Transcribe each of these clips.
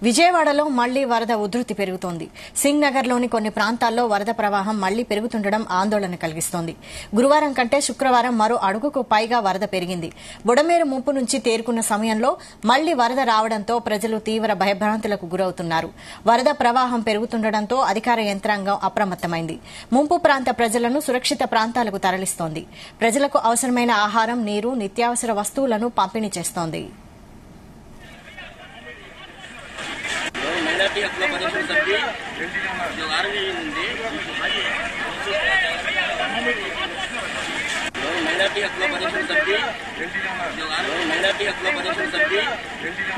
విజయవాడలో మళ్లీ వరద ఉధృతి పెరుగుతోంది. సింగ్ నగర్లోని కొన్ని ప్రాంతాల్లో వరద ప్రవాహం మళ్లీ పెరుగుతుండడం ఆందోళన కలిగిస్తోంది. గురువారం కంటే శుక్రవారం మరో అడుగుకు పైగా వరద పెరిగింది. బుడమేరు ముంపు నుంచి తేరుకున్న సమయంలో మళ్లీ వరద రావడంతో ప్రజలు తీవ్ర భయభ్రాంతులకు గురవుతున్నారు. వరద ప్రవాహం పెరుగుతుండటంతో అధికార యంత్రాంగం అప్రమత్తమైంది. ముంపు ప్రాంత ప్రజలను సురక్షిత ప్రాంతాలకు తరలిస్తోంది. ప్రజలకు అవసరమైన ఆహారం, నీరు, నిత్యావసర వస్తువులను పంపిణీ చేస్తోంది.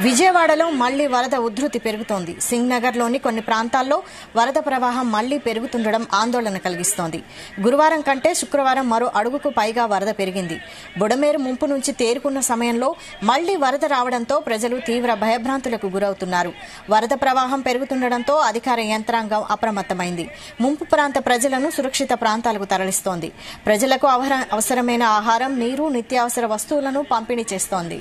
విజయవాడలో మళ్లీ వరద ఉధృతి పెరుగుతోంది. సింగ్ నగర్లోని కొన్ని ప్రాంతాల్లో వరద ప్రవాహం మళ్లీ పెరుగుతుండడం ఆందోళన కలిగిస్తోంది. గురువారం కంటే శుక్రవారం మరో అడుగుకు పైగా వరద పెరిగింది. బుడమేరు ముంపు నుంచి తేరుకున్న సమయంలో మళ్లీ వరద రావడంతో ప్రజలు తీవ్ర భయభ్రాంతులకు గురవుతున్నారు. వరద ప్రవాహం పెరుగుతుండటంతో అధికార యంత్రాంగం అప్రమత్తమైంది. ముంపు ప్రాంత ప్రజలను సురక్షిత ప్రాంతాలకు తరలిస్తోంది. ప్రజలకు అవసరమైన ఆహారం, నీరు, నిత్యావసర వస్తువులను పంపిణీ చేస్తోంది.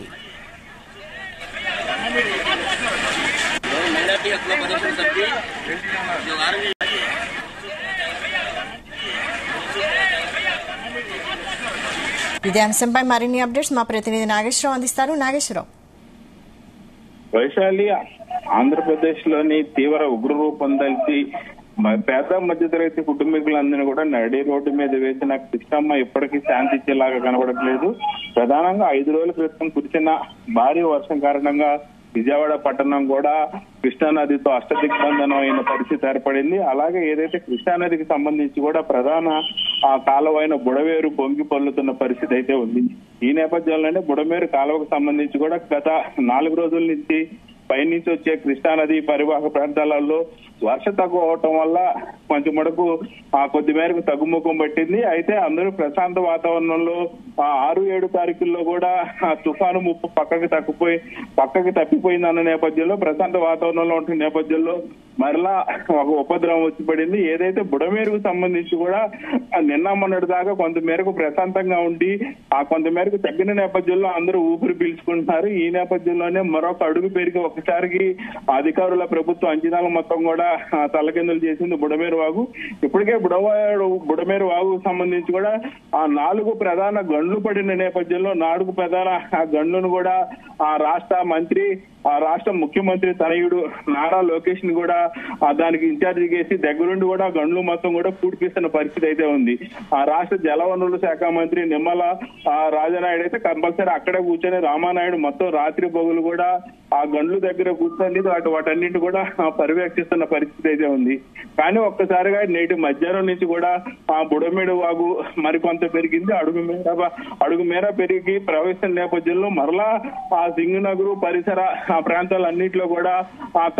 ఇదే అంశంపై మరిన్ని అప్డేట్స్ మా ప్రతినిధి నాగేశ్వరరావు అందిస్తారు. నాగేశ్వరరావు. వైశాలి, ఆంధ్రప్రదేశ్ లోని తీవ్ర ఉగ్రరూపం దాల్చి పేద మధ్యతరగతి కుటుంబీకులందరినీ కూడా నడి రోడ్డు మీద వేసిన కృష్ణమ్మ ఇప్పటికీ శాంతి ఇచ్చేలాగా కనబడట్లేదు. ప్రధానంగా 5 రోజుల క్రితం కురిసిన భారీ వర్షం కారణంగా విజయవాడ పట్టణం కూడా కృష్ణానదితో అష్టదిగ్బంధనం అయిన పరిస్థితి ఏర్పడింది. అలాగే ఏదైతే కృష్ణానదికి సంబంధించి కూడా ప్రధాన కాలువైన బుడమేరు పొంగి పొల్లుతున్న పరిస్థితి అయితే ఉంది. ఈ నేపథ్యంలోనే బుడమేరు కాలువకు సంబంధించి కూడా గత 4 రోజుల నుంచి పైనుంచి వచ్చే కృష్ణానది పరివాహక ప్రాంతాలలో వర్ష తక్కువ అవటం వల్ల కొంచెం మటుకు కొద్ది మేరకు తగ్గుముఖం పట్టింది. అయితే అందరూ ప్రశాంత వాతావరణంలో 6-7 తారీఖుల్లో కూడా తుఫాను ముప్పు పక్కకి తప్పిపోయింది అన్న నేపథ్యంలో ప్రశాంత వాతావరణంలో ఉంటున్న నేపథ్యంలో మరలా ఒక ఉపద్రవం వచ్చి పడింది. ఏదైతే బుడమేరుకు సంబంధించి కూడా నిన్న మొన్నటి దాకా కొంత మేరకు ప్రశాంతంగా ఉండి కొంత మేరకు తగ్గిన నేపథ్యంలో అందరూ ఊపిరి పీల్చుకుంటున్నారు. ఈ నేపథ్యంలోనే మరొక అడుగు పెరిగి ఒకసారికి అధికారుల ప్రభుత్వ అంచనాలు మొత్తం కూడా తలకిందులు చేసింది బుడమేరు వాగు. ఇప్పటికే బుడమేరు వాగుకు సంబంధించి కూడా 4 ప్రధాన గండ్లు పడిన నేపథ్యంలో 4 ప్రధాన గండ్లను కూడా రాష్ట్ర ముఖ్యమంత్రి తనయుడు నారా లోకేష్ ని కూడా దానికి ఇన్ఛార్జి చేసి దగ్గరుండి కూడా గండ్లు మొత్తం కూడా పూడ్పిస్తున్న పరిస్థితి అయితే ఉంది. రాష్ట్ర జలవనరుల శాఖ మంత్రి నిమ్మల రాజనాయుడు అయితే కంపల్సరీ అక్కడే కూర్చొని రామానాయుడు మొత్తం రాత్రి పగులు కూడా ఆ గండ్లు దగ్గర కూర్చొని వాటన్నింటి కూడా పర్యవేక్షిస్తున్న పరిస్థితి అయితే ఉంది. కానీ ఒక్కసారిగా నేటి మధ్యాహ్నం నుంచి కూడా బుడమేడు వాగు మరికొంత పెరిగింది. అడుగు మేర పెరిగి ప్రవేశిస్తున్న నేపథ్యంలో మరలా సింగ్ నగరు పరిసర ప్రాంతాలన్నింటిలో కూడా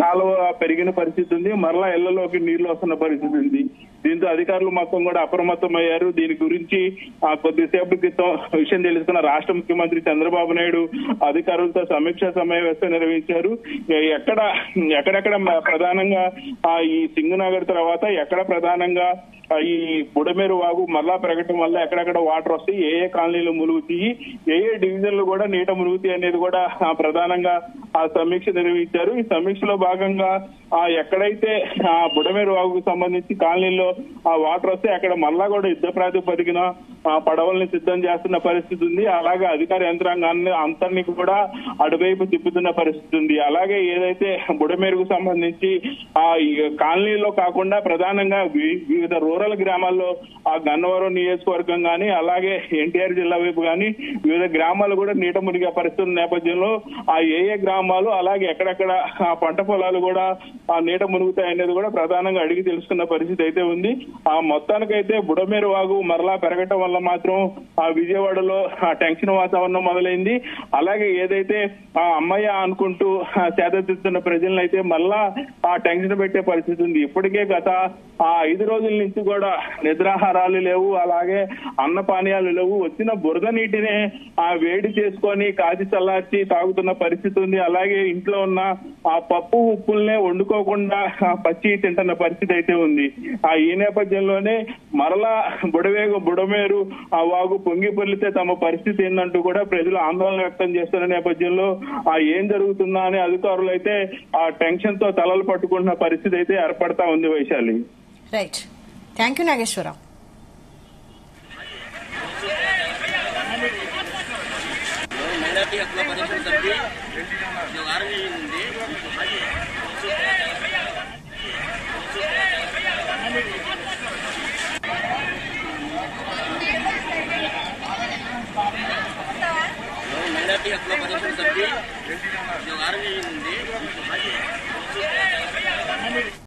కాలువ పెరిగిన పరిస్థితి ఉంది. మరలా ఇళ్లలోకి నీళ్లు వస్తున్న పరిస్థితి ఉంది. దీంతో అధికారులు మొత్తం కూడా అప్రమత్తమయ్యారు. దీని గురించి కొద్దిసేపు క్రితం విషయం తెలుసుకున్న రాష్ట్ర ముఖ్యమంత్రి చంద్రబాబు నాయుడు అధికారులతో సమీక్ష సమావేశం నిర్వహించారు. ఎక్కడెక్కడ ప్రధానంగా ఈ సింగ్ నగర్ తర్వాత ఎక్కడ ప్రధానంగా ఈ బుడమేరు వాగు మరలా పెరగటం వల్ల ఎక్కడెక్కడ వాటర్ వస్తాయి, ఏ కాలనీలు మునుగుతాయి, ఏ డివిజన్లు కూడా నీట మునుగుతాయి అనేది కూడా ప్రధానంగా సమీక్ష నిర్వహించారు. ఈ సమీక్షలో భాగంగా ఎక్కడైతే బుడమేరు వాగుకు సంబంధించి కాలనీల్లో వాటర్ వస్తే అక్కడ మరలా కూడా యుద్ధ ప్రాతిపదికన పడవల్ని సిద్ధం చేస్తున్న పరిస్థితి ఉంది. అలాగే అధికార యంత్రాంగాన్ని అంతర్ని కూడా అటువైపు తిప్పుతున్న పరిస్థితి ఉంది. అలాగే ఏదైతే బుడమేరుకు సంబంధించి కాలనీలో కాకుండా ప్రధానంగా వివిధ రూరల్ గ్రామాల్లో గన్నవరం నియోజకవర్గం గాని అలాగే ఎన్టీఆర్ జిల్లా వైపు గాని వివిధ గ్రామాలు కూడా నీట మునిగే పరిస్థితుల నేపథ్యంలో ఏ గ్రామాలు అలాగే ఎక్కడెక్కడ పంట పొలాలు కూడా నీట మునుగుతాయి అనేది కూడా ప్రధానంగా అడిగి తెలుసుకున్న పరిస్థితి అయితే ఉంది. మొత్తానికైతే బుడమేరు వాగు మరలా పెరగటం వల్ల మాత్రం విజయవాడలో టెన్షన్ వాతావరణం మొదలైంది. అలాగే ఏదైతే అమ్మయ్య అనుకుంటూ సేదతీస్తున్న ప్రజలను అయితే మళ్ళా టెన్షన్ పెట్టే పరిస్థితి ఉంది. ఇప్పటికే గత 5 రోజుల నుంచి కూడా నిద్రాహారాలు లేవు, అలాగే అన్నపానీయాలు లేవు. వచ్చిన బురద నీటినే వేడి చేసుకొని కాచి చల్లార్చి తాగుతున్న పరిస్థితి ఉంది. అలాగే ఇంట్లో ఉన్న పప్పు ఉప్పుల్నే వండుకోకుండా పచ్చి తింటున్న పరిస్థితి అయితే ఉంది. ఈ నేపథ్యంలోనే మరలా బుడమేరు ఆ వాగు పొంగి పొర్లితే తమ పరిస్థితి ఏందంటూ కూడా ప్రజలు ఆందోళన వ్యక్తం చేస్తున్న నేపథ్యంలో ఏం జరుగుతుందా అని అధికారులు అయితే ఆ టెన్షన్ తో తలలు పట్టుకుంటున్న పరిస్థితి అయితే ఏర్పడతా ఉంది Vaishali. Right, thank you Nageswararao. महिला की हकला परिषद सभ्य जो आर्मी